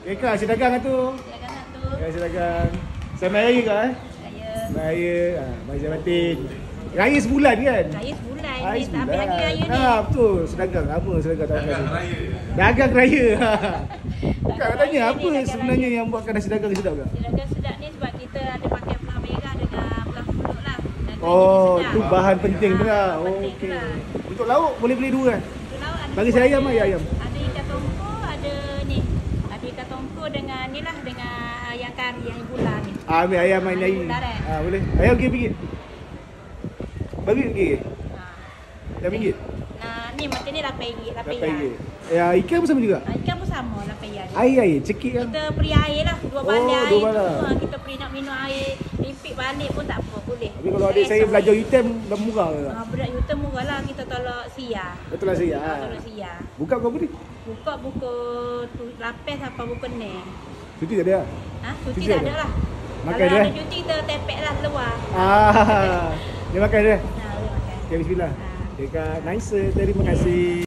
Eka, asyik dagang lah tu. Dagang satu. Asyik dagang. Saya main raya ke? Saya Raya, Mazhar Batin. Raya sebulan kan? raya sebulan Raya ni. Sampai lagi raya ni. betul. Sedagang. Apa sedagang tahun raya? Dagang raya. Kak nak tanya apa dagang sebenarnya yang buatkan nasi dagang sedap ke? Dagang sedap ni sebab kita ada pakai belah merah dengan belah pulut lah. Dan Oh, jadi tu sedap. bahan penting tu lah. Penting Okey. tu lah. Untuk lauk boleh beli dua kan? Untuk lauk ada Bagi dua, saya ayam lah, ya ayam. Ada ikan tongko, ada ni. Ada ikan tongko dengan ni lah, dengan yang kari yang gula ni. Ambil ayam main Ada air. gula dah. Boleh. Ayam okey RM1. Bagi okey. Ha. RM8. Nah, ni macam ni RM8. RM8. Ya, ikan pun sama juga. Ikan pun sama RM8. Air cekik kan. Kita beri air lah, dua Oh, balai dua air balai. tu. Kita beri nak minum air, limpik balik pun tak apa, boleh. Tapi kalau adik saya belajar hitam dah murah ke? Berat yuta murah lah, kita tolak sia. Betul lah saya. Tolak sia. Buka kau apa ni? Buka pukul 8 sampai pukul 6. Cuti tak ada? Ha, cuti Cuti tak ada? ada lah. Makan Kalau dia? ada cuti kita tepek lah luar. Dia makan dia. Nah, boleh makan. Okay, bismillah. Ha. Okay, Kak. Nice. Terima kasih.